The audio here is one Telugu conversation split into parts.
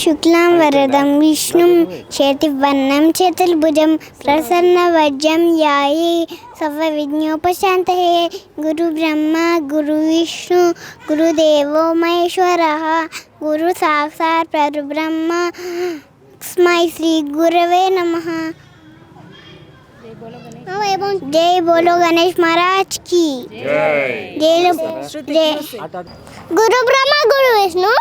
శుక్లాం వరదం విష్ణుం శేతివర్ణం చతుర్భుజం ప్రసన్నవజ్రం ధ్యాయే సర్వవిఘ్నోపశాంతయే. గురు బ్రహ్మ గురు విష్ణు గురుదేవో మహేశ్వరః గురు సాక్షాత్ పరబ్రహ్మ తస్మై శ్రీ గురవే నమః. जय बोलो गणेश महाराज की जय. गुरु ब्रह्मा गुरु विष्णु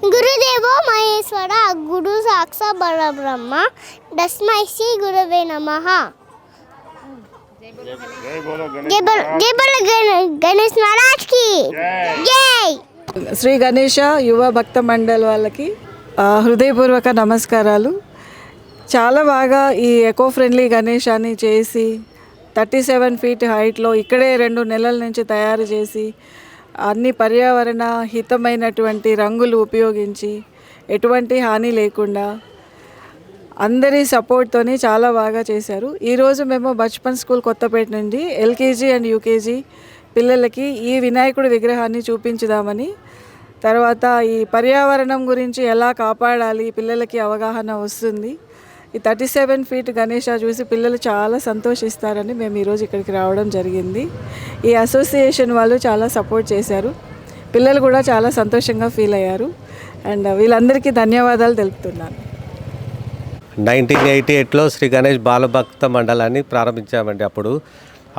गुरुदेवो महेश्वर गुरु साक्षात परब्रह्म तस्मै श्री गुरवे नमः. जय बोलो गणेश महाराज की जय. శ్రీ గణేష యువ భక్త మండల్ వాళ్ళకి హృదయపూర్వక నమస్కారాలు. చాలా బాగా ఈ ఎకో ఫ్రెండ్లీ గణేశాన్ని చేసి 37 ఫీట్ హైట్లో ఇక్కడే 2 నెలల నుంచి తయారు చేసి అన్ని పర్యావరణ హితమైనటువంటి రంగులు ఉపయోగించి ఎటువంటి హాని లేకుండా అందరి సపోర్ట్తోని చాలా బాగా చేశారు. ఈరోజు మేము బచ్పన్ స్కూల్ కొత్తపేట నుండి ఎల్కేజీ అండ్ యూకేజీ పిల్లలకి ఈ వినాయకుడి విగ్రహాన్ని చూపించుదామని, తర్వాత ఈ పర్యావరణం గురించి ఎలా కాపాడాలి పిల్లలకి అవగాహన వస్తుంది. ఈ 37 ఫీట్ గణేష చూసి పిల్లలు చాలా సంతోషిస్తారని మేము ఈరోజు ఇక్కడికి రావడం జరిగింది. ఈ అసోసియేషన్ వాళ్ళు చాలా సపోర్ట్ చేశారు. పిల్లలు కూడా చాలా సంతోషంగా ఫీల్ అయ్యారు. అండ్ వీళ్ళందరికీ ధన్యవాదాలు తెలుపుతున్నాను. 1988లో శ్రీ గణేష్ బాలభక్త మండలాన్ని ప్రారంభించామండి.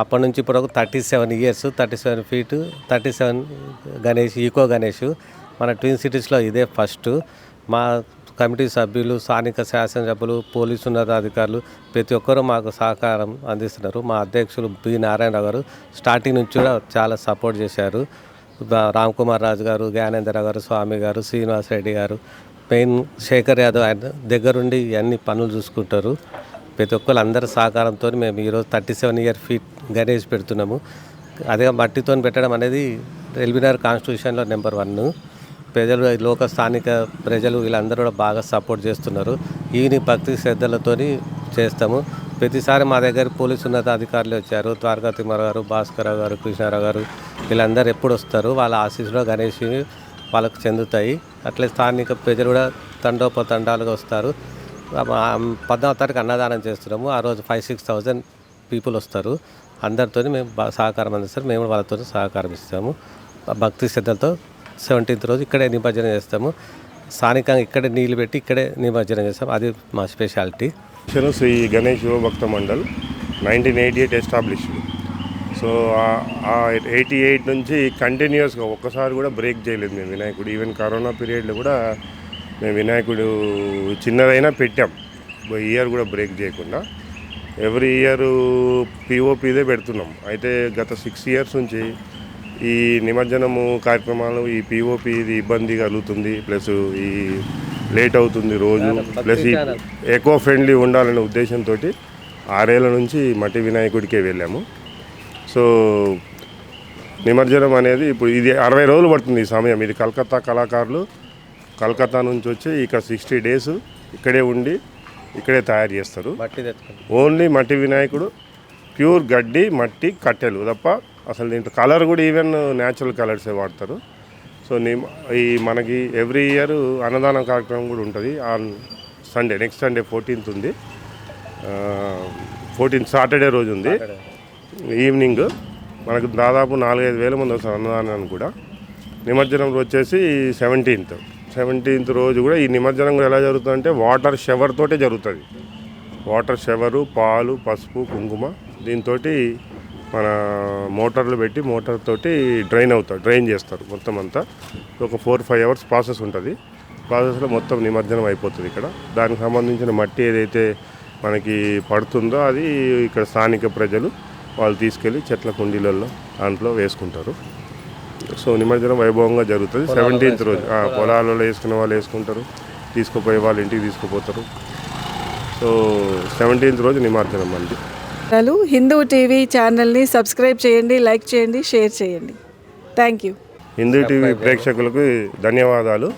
అప్పటి నుంచి ఇప్పుడు 37 years 37 feet 37 Ganesh eco Ganesh మన ట్విన్ సిటీస్లో ఇదే ఫస్ట్. మా కమిటీ సభ్యులు, స్థానిక శాసనసభ్యులు, పోలీసు ఉన్నతాధికారులు ప్రతి ఒక్కరూ మాకు సహకారం అందిస్తున్నారు. మా అధ్యక్షులు బి నారాయణరావు గారు స్టార్టింగ్ నుంచి కూడా చాలా సపోర్ట్ చేశారు. రామ్ కుమార్ రాజు గారు, జ్ఞానేంద్ర గారు, స్వామి గారు, శ్రీనివాస్ రెడ్డి గారు, మెయిన్ శేఖర్ యాదవ్ ఆయన దగ్గరుండి అన్ని పనులు చూసుకుంటారు. ప్రతి ఒక్కరు అందరి సహకారంతో మేము ఈరోజు 37 ఇయర్ ఫీట్ గణేష్ పెడుతున్నాము. అదే మట్టితో పెట్టడం అనేది ఎల్బీనగర్ కాన్స్టిట్యూషన్లో నెంబర్ 1. ప్రజలు, లోక స్థానిక ప్రజలు వీళ్ళందరూ కూడా బాగా సపోర్ట్ చేస్తున్నారు. ఈవినింగ్ భక్తి శ్రద్ధలతో చేస్తాము. ప్రతిసారి మా దగ్గర పోలీసు ఉన్నతాధికారులు వచ్చారు. ద్వారకా తిమ్మరావు గారు, భాస్కరరావు గారు, కృష్ణారావు గారు వీళ్ళందరూ ఎప్పుడు వస్తారు. వాళ్ళ ఆశీస్సులో గణేష్ వాళ్ళకు చెందుతాయి. అట్లే స్థానిక ప్రజలు కూడా తండోపతండాలుగా వస్తారు. 14వ తారీఖు అన్నదానం చేస్తున్నాము. ఆ రోజు 5-6,000 పీపుల్ వస్తారు. అందరితో మేము సహకారం అందిస్తారు. మేము వాళ్ళతో సహకారం ఇస్తాము. భక్తి శ్రద్ధలతో 17th రోజు ఇక్కడే నిమజ్జనం చేస్తాము. స్థానికంగా ఇక్కడే నీళ్ళు పెట్టి ఇక్కడే నిమజ్జనం చేస్తాము. అది మా స్పెషాలిటీ. శ్రీ గణేష్ యువ భక్త మండల్ 1988 ఎస్టాబ్లిష్డ్. సో 88 నుంచి కంటిన్యూస్గా ఒక్కసారి కూడా బ్రేక్ చేయలేదు మేము వినాయకుడు. ఈవెన్ కరోనా పీరియడ్లో కూడా మేము వినాయకుడు చిన్నదైనా పెట్టాం. ఇయర్ కూడా బ్రేక్ చేయకుండా ఎవ్రీ ఇయర్ పిఓపిదే పెడుతున్నాం. అయితే గత 6 ఇయర్స్ నుంచి ఈ నిమజ్జనము కార్యక్రమాలు ఈ పిఓపి ఇది ఇబ్బంది కలుగుతుంది, ప్లస్ ఈ లేట్ అవుతుంది రోజు, ప్లస్ ఈ ఎకో ఫ్రెండ్లీ ఉండాలనే ఉద్దేశంతో 6 ఏళ్ళ నుంచి మట్టి వినాయకుడికే వెళ్ళాము. సో నిమజ్జనం అనేది ఇప్పుడు ఇది 60 రోజులు పడుతుంది ఈ సమయం. ఇది కలకత్తా కళాకారులు కలకత్తా నుంచి వచ్చి ఇక 60 డేస్ ఇక్కడే ఉండి ఇక్కడే తయారు చేస్తారు. ఓన్లీ మట్టి వినాయకుడు, ప్యూర్ గడ్డి, మట్టి, కట్టెలు తప్ప అసలు దీంట్లో కలర్ కూడా ఈవెన్ న్యాచురల్ కలర్సే వాడతారు. సో ఈ మనకి ఎవ్రీ ఇయర్ అన్నదానం కార్యక్రమం కూడా ఉంటుంది. On Sunday, next Sunday 14th ఉంది. 14th సాటర్డే రోజు ఉంది. ఈవినింగ్ మనకు దాదాపు 4-5 వేల మంది వస్తారు అన్నదానాన్ని కూడా. నిమజ్జనం వచ్చేసి 17th రోజు కూడా. ఈ నిమజ్జనం కూడా ఎలా జరుగుతుందంటే వాటర్ షవర్ తోటే జరుగుతుంది. వాటర్ షవరు, పాలు, పసుపు, కుంకుమ, దీంతో మన మోటార్లు పెట్టి మోటార్ తోటి డ్రైన్ చేస్తారు మొత్తం అంతా. ఒక 4-5 అవర్స్ ప్రాసెస్ ఉంటుంది. ప్రాసెస్లో మొత్తం నిమజ్జనం అయిపోతుంది ఇక్కడ. దానికి సంబంధించిన మట్టి ఏదైతే మనకి పడుతుందో అది ఇక్కడ స్థానిక ప్రజలు వాళ్ళు తీసుకెళ్ళి చెట్ల కుండీలలో దాంట్లో వేసుకుంటారు. సో నిమజ్జనం వైభవంగా జరుగుతుంది. 17th రోజు పొలాలలో వేసుకునే వాళ్ళు వేసుకుంటారు, తీసుకుపోయే వాళ్ళు ఇంటికి తీసుకుపోతారు. సో 17th రోజు నిమజ్జనం అండి. హిందూ టీవీ ఛానల్ని సబ్స్క్రైబ్ చేయండి, లైక్ చేయండి, షేర్ చేయండి. Thank you. హిందూ టీవీ ప్రేక్షకులకు ధన్యవాదాలు.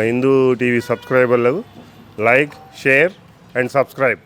హిందూ టీవీ సబ్స్క్రైబర్లకు లైక్, షేర్ అండ్ సబ్స్క్రైబ్.